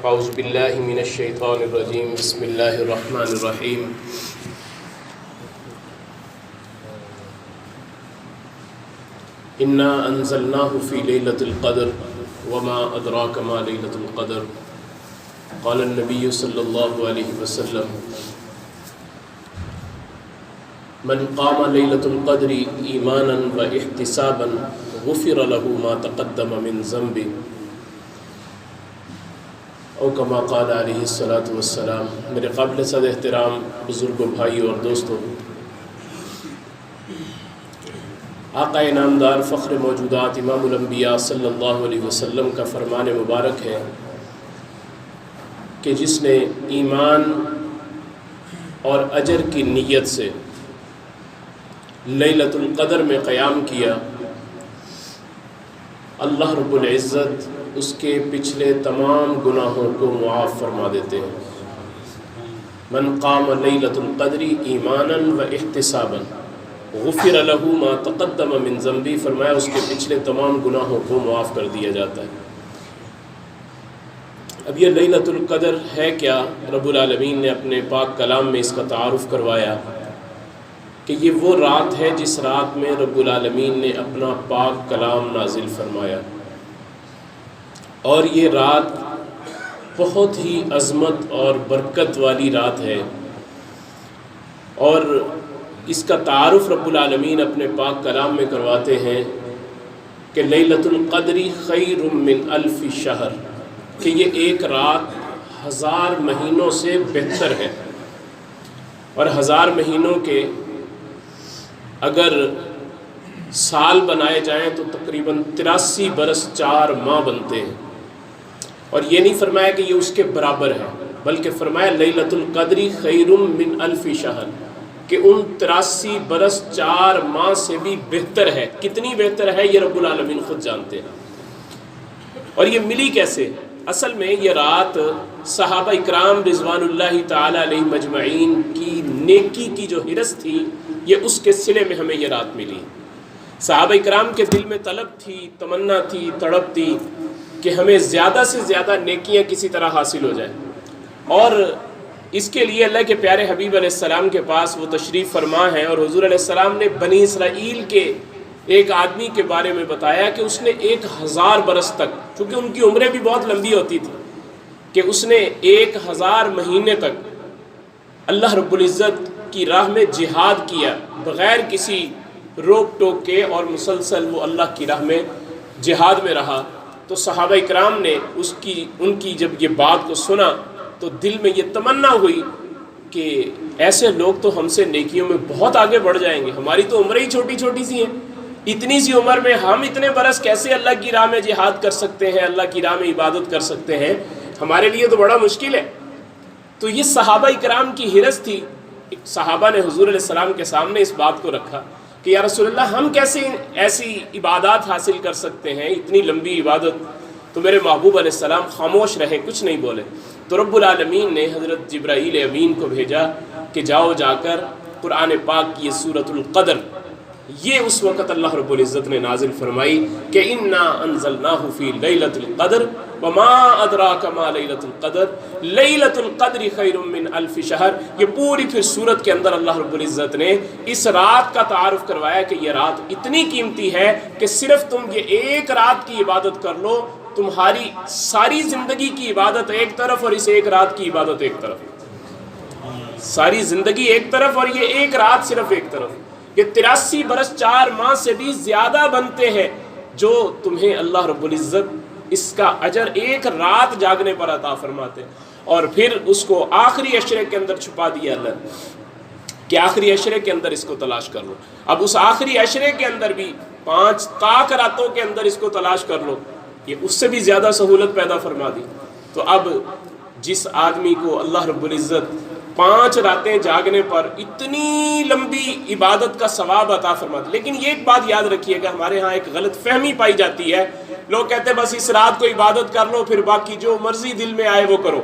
اعوذ باللہ من الشیطان الرجیم بسم اللہ الرحمن الرحیم انا انزلناہ فی لیلۃ القدر وما ادراک ما لیلۃ القدر قال النبی صلی اللہ علیہ وسلم من قام لیلۃ القدر ایمانا واحتسابا غفر له ما تقدم من ذنبه او کما قال علیہ الصلاۃ والسلام۔ میرے قابل صد احترام بزرگوں، بھائیوں اور دوستوں، آقا انعامدار فخر موجودات امام الانبیاء صلی اللہ علیہ وسلم کا فرمان مبارک ہے کہ جس نے ایمان اور اجر کی نیت سے لیلۃ القدر میں قیام کیا، اللہ رب العزت اس کے پچھلے تمام گناہوں کو معاف فرما دیتے ہیں۔ من قام لیلۃ القدر ایمانا واحتسابا غفر له ما تقدم من ذنبه، فرمایا اس کے پچھلے تمام گناہوں کو معاف کر دیا جاتا ہے۔ اب یہ لیلۃ القدر ہے کیا؟ رب العالمین نے اپنے پاک کلام میں اس کا تعارف کروایا کہ یہ وہ رات ہے جس رات میں رب العالمین نے اپنا پاک کلام نازل فرمایا، اور یہ رات بہت ہی عظمت اور برکت والی رات ہے، اور اس کا تعارف رب العالمین اپنے پاک کلام میں کرواتے ہیں کہ لیلۃ القدر خیر من الف شہر، کہ یہ ایک رات 1000 مہینوں سے بہتر ہے، اور 1000 مہینوں کے اگر سال بنائے جائیں تو تقریباً 83 برس 4 ماہ بنتے ہیں۔ اور یہ نہیں فرمایا کہ یہ اس کے برابر ہے، بلکہ فرمایا لیلۃ القدر خیر من الف شہر، کہ ان 83 برس 4 ماہ سے بھی بہتر ہے۔ کتنی بہتر ہے یہ رب العالمین خود جانتے ہیں۔ اور یہ ملی کیسے؟ اصل میں یہ رات صحابہ اکرام رضوان اللہ تعالی علیہ مجمعین کی نیکی کی جو ہرس تھی، یہ اس کے صلے میں ہمیں یہ رات ملی۔ صحابہ اکرام کے دل میں طلب تھی، تمنا تھی، تڑپ تھی کہ ہمیں زیادہ سے زیادہ نیکیاں کسی طرح حاصل ہو جائیں، اور اس کے لیے اللہ کے پیارے حبیب علیہ السلام کے پاس وہ تشریف فرما ہے، اور حضور علیہ السلام نے بنی اسرائیل کے ایک آدمی کے بارے میں بتایا کہ اس نے 1000 برس تک، چونکہ ان کی عمریں بھی بہت لمبی ہوتی تھی، کہ اس نے 1000 مہینے تک اللہ رب العزت کی راہ میں جہاد کیا بغیر کسی روک ٹوک کے، اور مسلسل وہ اللہ کی راہ میں جہاد میں رہا۔ تو صحابہ اکرام نے ان کی جب یہ بات کو سنا تو دل میں یہ تمنا ہوئی کہ ایسے لوگ تو ہم سے نیکیوں میں بہت آگے بڑھ جائیں گے، ہماری تو عمریں ہی چھوٹی چھوٹی سی ہیں، اتنی سی عمر میں ہم اتنے برس کیسے اللہ کی راہ میں جہاد کر سکتے ہیں، اللہ کی راہ میں عبادت کر سکتے ہیں، ہمارے لیے تو بڑا مشکل ہے۔ تو یہ صحابہ اکرام کی ہرس تھی۔ صحابہ نے حضور علیہ السلام کے سامنے اس بات کو رکھا کہ یا رسول اللہ، ہم کیسے ایسی عبادات حاصل کر سکتے ہیں، اتنی لمبی عبادت؟ تو میرے محبوب علیہ السلام خاموش رہے، کچھ نہیں بولے۔ تو رب العالمین نے حضرت جبرائیل امین کو بھیجا کہ جاؤ جا کر قرآن پاک کی یہ سورۃ القدر، یہ اس وقت اللہ رب العزت نے نازل فرمائی کہ انا انزلناہ فی لیلۃ القدر وما ادراک ما لیلۃ القدر لیلۃ القدر خیر من الف شہر۔ یہ پوری پھر سورت کے اندر اللہ رب العزت نے اس رات کا تعارف کروایا کہ یہ رات اتنی قیمتی ہے کہ صرف تم یہ ایک رات کی عبادت کر لو، تمہاری ساری زندگی کی عبادت ایک طرف اور اس ایک رات کی عبادت ایک طرف، ساری زندگی ایک طرف اور یہ ایک رات صرف ایک طرف۔ یہ 83 برس 4 ماہ سے بھی زیادہ بنتے ہیں جو تمہیں اللہ رب العزت اس کا اجر ایک رات جاگنے پر عطا فرماتے ہیں۔ اور پھر اس کو آخری عشرے کے اندر چھپا دیا اللہ کہ آخری عشرے کے اندر اس کو تلاش کر لو۔ اب اس آخری عشرے کے اندر بھی 5 طاق راتوں کے اندر اس کو تلاش کر لو، یہ اس سے بھی زیادہ سہولت پیدا فرما دی۔ تو اب جس آدمی کو اللہ رب العزت 5 راتیں جاگنے پر اتنی لمبی عبادت کا ثواب عطا فرماتے، لیکن یہ ایک بات یاد رکھیے کہ ہمارے ہاں ایک غلط فہمی پائی جاتی ہے، لوگ کہتے ہیں بس اس رات کو عبادت کر لو، پھر باقی جو مرضی دل میں آئے وہ کرو۔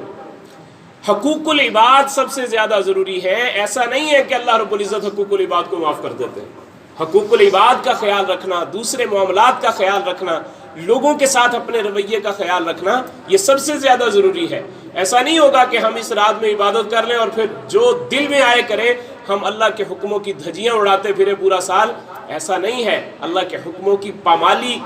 حقوق العباد سب سے زیادہ ضروری ہے۔ ایسا نہیں ہے کہ اللہ رب العزت حقوق العباد کو معاف کر دیتے ہیں۔ حقوق العباد کا خیال رکھنا، دوسرے معاملات کا خیال رکھنا، لوگوں کے ساتھ اپنے رویے کا خیال رکھنا یہ سب سے زیادہ ضروری ہے۔ ایسا نہیں ہوگا کہ ہم اس رات میں عبادت کر لیں اور پھر جو دل میں آئے کریں، ہم اللہ کے حکموں کی دھجیاں اڑاتے پھرے پورا سال۔ ایسا نہیں ہے، اللہ کے حکموں کی پامالی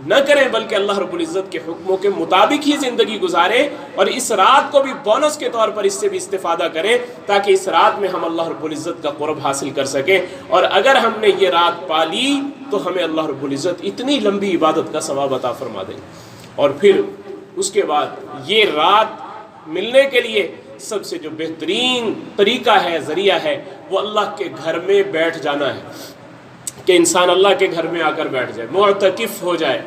نہ کریں بلکہ اللہ رب العزت کے حکموں کے مطابق ہی زندگی گزاریں، اور اس رات کو بھی بونس کے طور پر اس سے بھی استفادہ کریں تاکہ اس رات میں ہم اللہ رب العزت کا قرب حاصل کر سکیں۔ اور اگر ہم نے یہ رات پالی تو ہمیں اللہ رب العزت اتنی لمبی عبادت کا ثواب عطا فرما دیں۔ اور پھر اس کے بعد یہ رات ملنے کے لیے سب سے جو بہترین طریقہ ہے، ذریعہ ہے، وہ اللہ کے گھر میں بیٹھ جانا ہے، کہ انسان اللہ کے گھر میں آ کر بیٹھ جائے، معتکف ہو جائے۔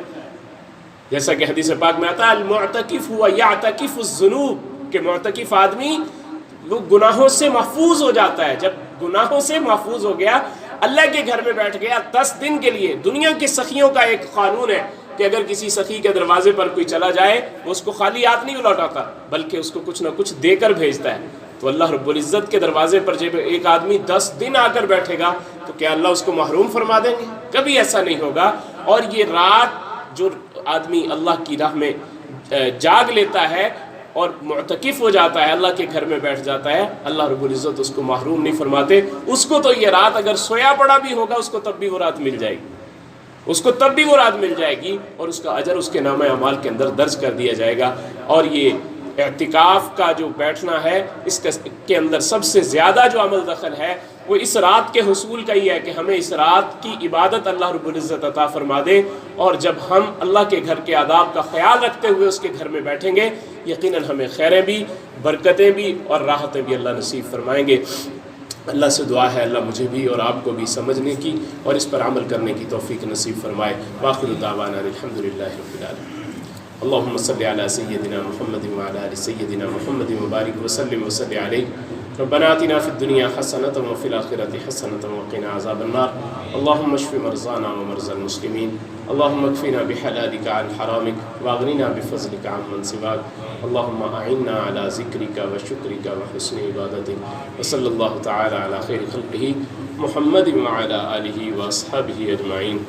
جیسا کہ حدیث پاک میں آتا ہے المعتکف ہوا یعتکف الذنوب، کہ معتکف آدمی وہ گناہوں سے محفوظ ہو جاتا ہے۔ جب گناہوں سے محفوظ ہو گیا، اللہ کے گھر میں بیٹھ گیا 10 دن کے لیے۔ دنیا کی سخیوں کا ایک قانون ہے کہ اگر کسی سخی کے دروازے پر کوئی چلا جائے، وہ اس کو خالی ہاتھ نہیں لوٹاتا بلکہ اس کو کچھ نہ کچھ دے کر بھیجتا ہے۔ تو اللہ رب العزت کے دروازے پر جب ایک آدمی 10 دن آ کر بیٹھے گا تو کیا اللہ اس کو محروم فرما دیں گے؟ کبھی ایسا نہیں ہوگا۔ اور یہ رات جو آدمی اللہ کی راہ میں جاگ لیتا ہے اور معتکف ہو جاتا ہے، اللہ کے گھر میں بیٹھ جاتا ہے، اللہ رب العزت اس کو محروم نہیں فرماتے۔ اس کو تو یہ رات اگر سویا پڑا بھی ہوگا، اس کو تب بھی وہ رات مل جائے گی، اس کو تب بھی وہ رات مل جائے گی، اور اس کا اجر اس کے نامہ اعمال کے اندر درج کر دیا جائے گا۔ اور یہ اعتکاف کا جو بیٹھنا ہے، اس کے اندر سب سے زیادہ جو عمل دخل ہے وہ اس رات کے حصول کا ہی ہے کہ ہمیں اس رات کی عبادت اللہ رب العزت عطا فرما دے۔ اور جب ہم اللہ کے گھر کے آداب کا خیال رکھتے ہوئے اس کے گھر میں بیٹھیں گے، یقیناً ہمیں خیریں بھی، برکتیں بھی اور راحتیں بھی اللہ نصیب فرمائیں گے۔ اللہ سے دعا ہے اللہ مجھے بھی اور آپ کو بھی سمجھنے کی اور اس پر عمل کرنے کی توفیق نصیب فرمائے۔ وآخر دعوانا الحمدللہ رب العالمین۔ اللهم صل على سيدنا محمد وعلى آل سيدنا محمد وبارك وسلم وصل عليه۔ ربنا آتنا في الدنيا حسنة وفي الآخرة حسنة وقنا عذاب النار۔ اللهم اشف مرضانا ومرضى المسلمين، اللهم اكفنا بحلالك عن حرامك واغننا بفضلك عمن سواك، اللهم أعنا على ذكرك وشكرك وحسن عبادتك، وصلى الله تعالى على خير خلقه محمد وعلى آله وأصحابه أجمعين۔